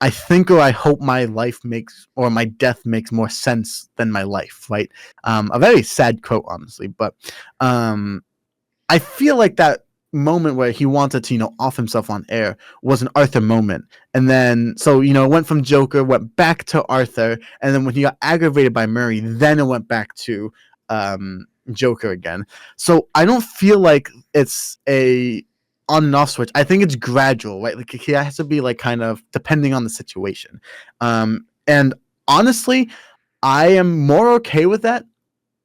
I think, or I hope my life makes, or my death makes more sense than my life, right? A very sad quote, honestly, but I feel like that moment where he wanted to, off himself on air was an Arthur moment. And then, so, it went from Joker, went back to Arthur. And then when he got aggravated by Murray, then it went back to, Joker again. So I don't feel like it's a on and off switch. I think it's gradual, right? Like he has to be like kind of depending on the situation. And honestly, I am more okay with that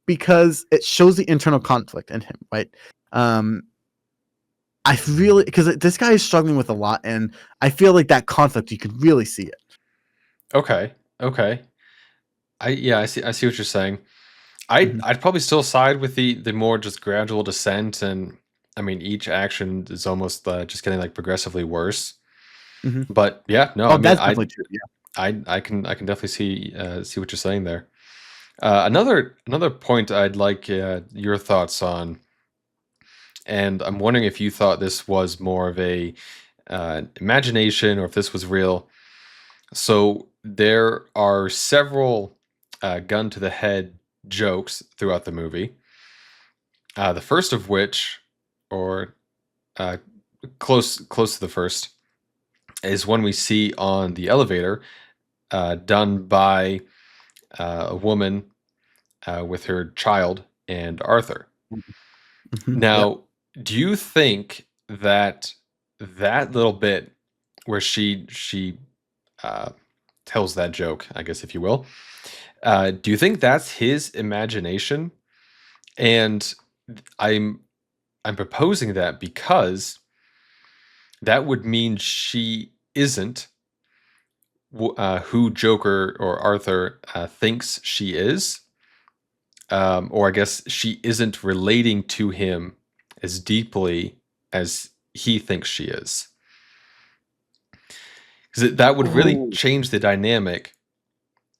because it shows the internal conflict in him, right? I really because this guy is struggling with a lot, and I feel like that conflict you could really see it. Okay. Okay. I see what you're saying. I'd Mhm, I'd probably still side with the more just gradual descent, and I mean each action is almost just getting like progressively worse. mhm. But yeah, no, Oh, I mean that's definitely true. Yeah. I can definitely see what you're saying there. Another point I'd like your thoughts on, and I'm wondering if you thought this was more of a imagination or if this was real. So there are several gun to the head jokes throughout the movie. The first of which, or uh, close to the first, is one we see on the elevator, done by a woman with her child and Arthur. Mhm, yep. Now, do you think that that little bit where she uh, tells that joke, I guess if you will, do you think that's his imagination? And I'm I'm proposing that because that would mean she isn't who Joker or Arthur thinks she is, or I guess she isn't relating to him as deeply as he thinks she is. Because that would really Oh, change the dynamic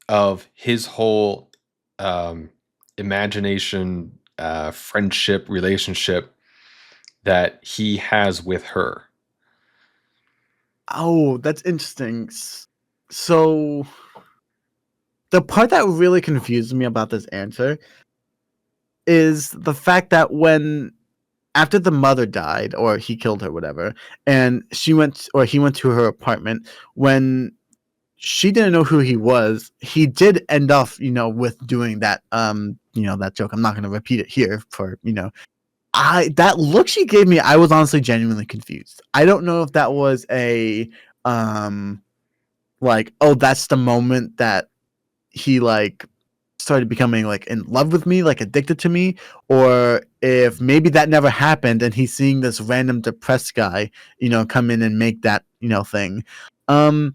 of his whole um, imagination, friendship, relationship that he has with her. oh, that's interesting. So the part that really confused me about this answer is the fact that when after the mother died or he killed her, whatever, and she went or he went to her apartment when she didn't know who he was. He did end up, with doing that, that joke. I'm not going to repeat it here for, I that look she gave me, I was honestly genuinely confused. I don't know if that was a, um, like, oh, that's the moment that he like started becoming like in love with me, like addicted to me, or if maybe that never happened and he's seeing this random depressed guy, come in and make that, thing. Um,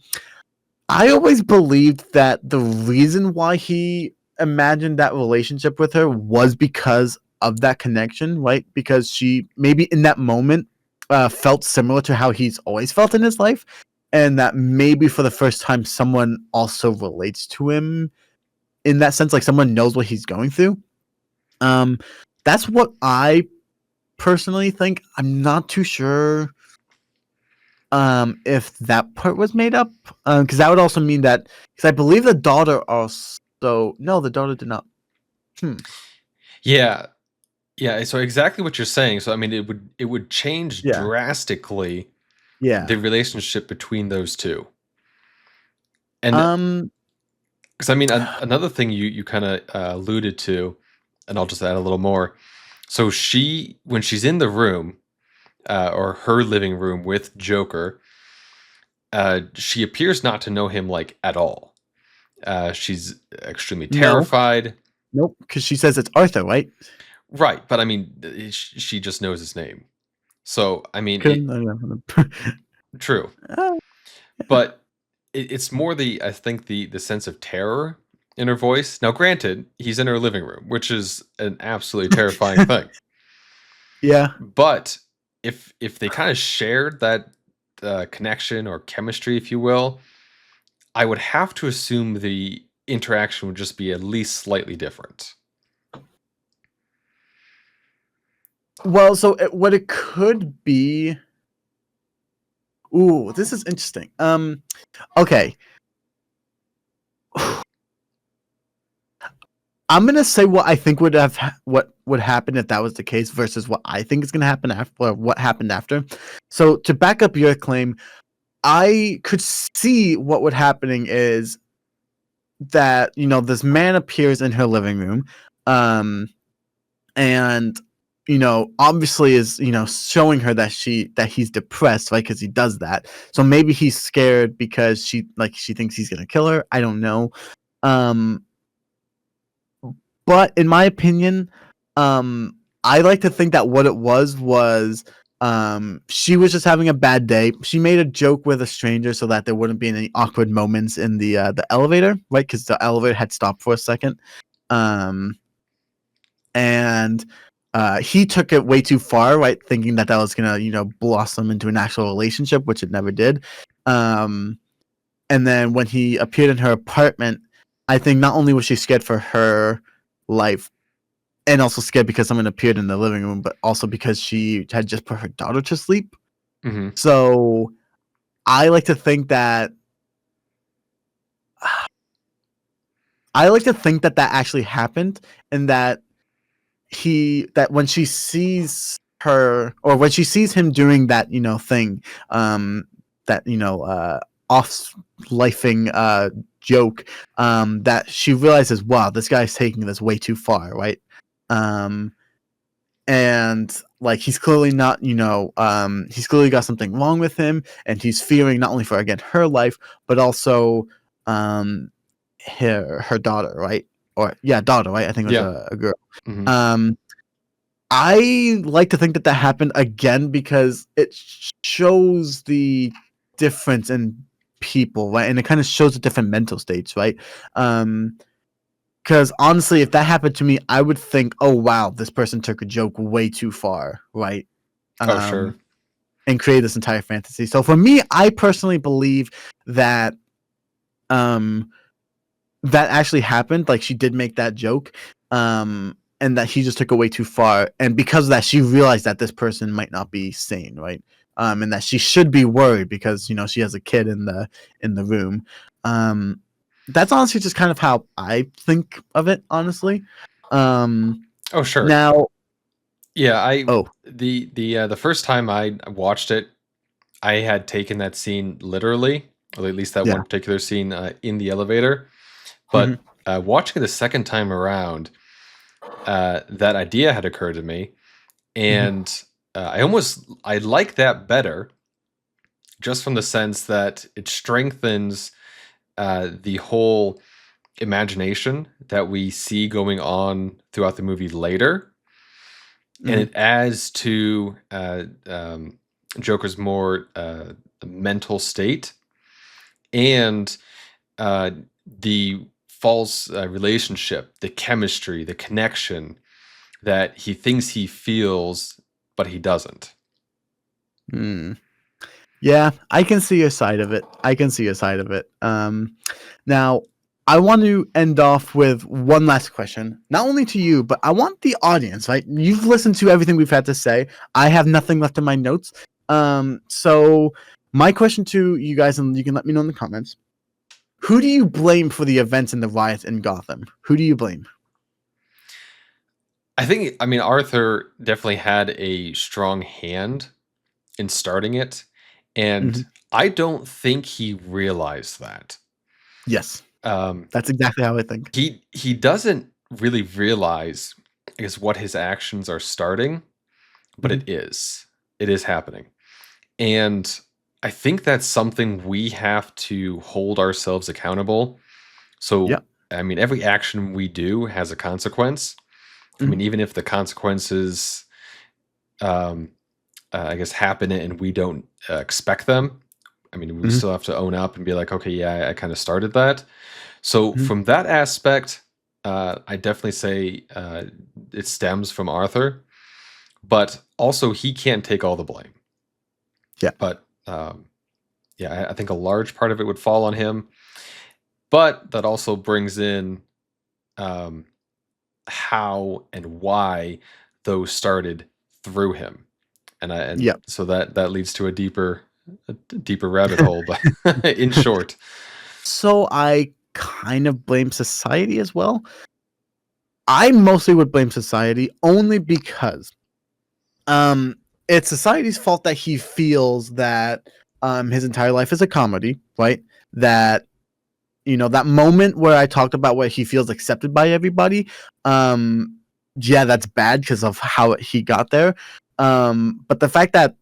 I always believed that the reason why he imagined that relationship with her was because of that connection, right? Because she maybe in that moment felt similar to how he's always felt in his life, and that maybe for the first time someone also relates to him in that sense, like someone knows what he's going through. Um, that's what I personally think. I'm not too sure if that part was made up, because that would also mean that because I believe the daughter also no, the daughter did not. Hmm. Yeah, yeah. So exactly what you're saying. So I mean, it would change Yeah. drastically the Yeah. relationship between those two. And Um. because I mean, another thing you kind of alluded to, and I'll just add a little more. So when she's in the room, or her living room with Joker, she appears not to know him like at all. She's extremely No. terrified. Nope. Because she says it's Arthur, right? Right, but I mean, she just knows his name. So, I mean, Couldn't. I don't know. true. But it's more I think the sense of terror in her voice. Now, granted, he's in her living room, which is an absolutely terrifying thing. Yeah. But if they kind of shared that connection or chemistry, if you will, I would have to assume the interaction would just be at least slightly different. Well, so what it could be. Ooh, this is interesting. Okay. I'm gonna say what I think what would happen if that was the case versus what I think is gonna happen after or what happened after. So to back up your claim, I could see what would happening is that this man appears in her living room, um, and obviously is showing her that he's depressed, right? Because he does that. So maybe he's scared because she thinks he's gonna kill her. I don't know. um but in my opinion, I like to think that what it was she was just having a bad day. She made a joke with a stranger so that there wouldn't be any awkward moments in the elevator, right? Because the elevator had stopped for a second. um and he took it way too far, right? Thinking that was gonna, blossom into an actual relationship, which it never did. Um, and then when he appeared in her apartment, I think not only was she scared for her life, and also scared because someone appeared in the living room, but also because she had just put her daughter to sleep. Hmm. So I like to think that that actually happened, and that when she sees her, or when she sees him doing that thing, that off lifing joke, that she realizes, wow, this guy's taking this way too far, right? um and like, he's clearly not, he's clearly got something wrong with him, and he's fearing not only for, again, her life, but also um her daughter, right? Or, yeah, daughter, right? I think it was Yeah. a girl. Hmm. um I like to think that happened again because it shows the difference in people, right? And it kind of shows the different mental states, right? Because honestly, if that happened to me, I would think, oh wow, this person took a joke way too far, right? Oh, sure. Um, and created this entire fantasy. So for me, I personally believe that um that actually happened. Like, she did make that joke, and that he just took it way too far. And because of that, she realized that this person might not be sane, right? And that she should be worried because she has a kid in the room. Um, that's honestly just kind of how I think of it, honestly. Um, Oh, sure. now, Yeah, I oh the first time I watched it, I had taken that scene literally, or at least that yeah, one particular scene in the elevator. hmm, But watching it the second time around, that idea had occurred to me, hmm, and I like that better, just from the sense that it strengthens the whole imagination that we see going on throughout the movie later, and hmm, it adds to Joker's more mental state, and uh, the false relationship, the chemistry, the connection that he thinks he feels, but he doesn't. hmm. Yeah, I can see your side of it. I can see your side of it. Now, I want to end off with one last question, not only to you, but I want the audience. Right? You've listened to everything we've had to say. I have nothing left in my notes. So my question to you guys, and you can let me know in the comments: who do you blame for the events and the riots in Gotham? Who do you blame? I mean, Arthur definitely had a strong hand in starting it, and Hmm. I don't think he realized that. Yes, Um, that's exactly how I think. he doesn't really realize, I guess, what his actions are starting, but Hmm. it is happening, and I think that's something we have to hold ourselves accountable. Yeah. So, I mean, every action we do has a consequence. I Hmm. mean, even if the consequences, um, I guess, happen and we don't expect them, I mean, we Hmm. still have to own up and be like, okay, yeah, I kind of started that. So, Hmm. from that aspect, I definitely say it stems from Arthur, but also he can't take all the blame. Yeah. But yeah, I think a large part of it would fall on him. But that also brings in um, how and why those started through him, and Yeah. so that leads to a deeper rabbit hole. But in short, So I kind of blame society as well. I mostly would blame society only because um it's society's fault that he feels that his entire life is a comedy, right? That that moment where I talked about where he feels accepted by everybody, um yeah, that's bad because of how he got there. But the fact that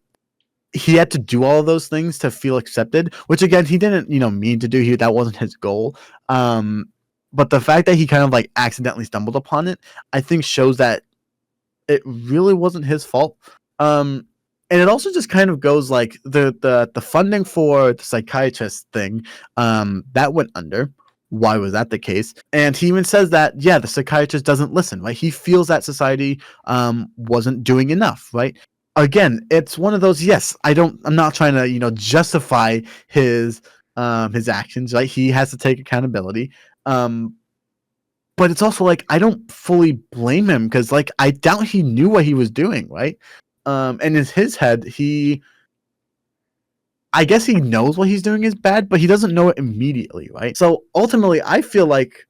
he had to do all of those things to feel accepted, which again he didn't, mean to do. That wasn't his goal. Um, but the fact that he kind of like accidentally stumbled upon it, I think shows that it really wasn't his fault. And it also just kind of goes like the funding for the psychiatrist thing, that went under. Why was that the case? And he even says that, yeah, the psychiatrist doesn't listen, right? He feels that society wasn't doing enough, right? Again, it's one of those, yes, I'm not trying to, justify his actions, right? He has to take accountability. But it's also like I don't fully blame him because like I doubt he knew what he was doing, right? And in his head, I guess he knows what he's doing is bad, but he doesn't know it immediately, right? So ultimately, I feel like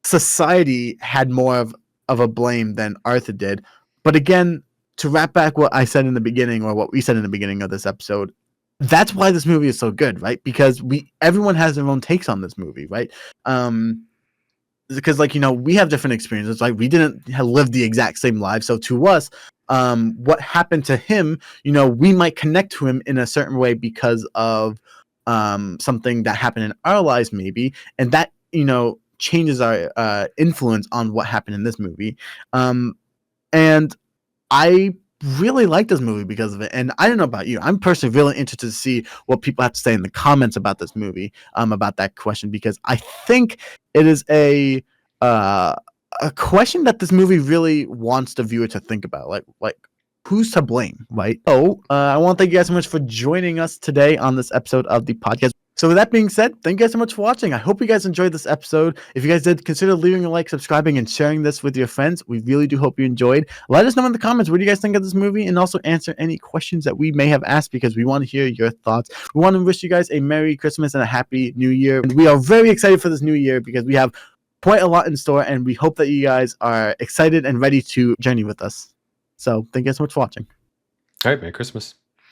society had more of a blame than Arthur did. But again, to wrap back what I said in the beginning, or what we said in the beginning of this episode, that's why this movie is so good, right? Because everyone has their own takes on this movie, right? Because like we have different experiences, like we didn't live the exact same lives, so to us what happened to him, we might connect to him in a certain way because of something that happened in our lives maybe, and that changes our influence on what happened in this movie. And I really like this movie because of it. And I don't know about you. I'm personally really interested to see what people have to say in the comments about this movie, about that question, because I think it is uh, a question that this movie really wants the viewer to think about. Like who's to blame, right? So I want to thank you guys so much for joining us today on this episode of the podcast. So with that being said, thank you guys so much for watching. I hope you guys enjoyed this episode. If you guys did, consider leaving a like, subscribing, and sharing this with your friends. We really do hope you enjoyed. Let us know in the comments what do you guys think of this movie, and also answer any questions that we may have asked, because we want to hear your thoughts. We want to wish you guys a Merry Christmas and a Happy New Year. And we are very excited for this new year because we have quite a lot in store, and we hope that you guys are excited and ready to journey with us. So thank you guys so much for watching. All right, Merry Christmas.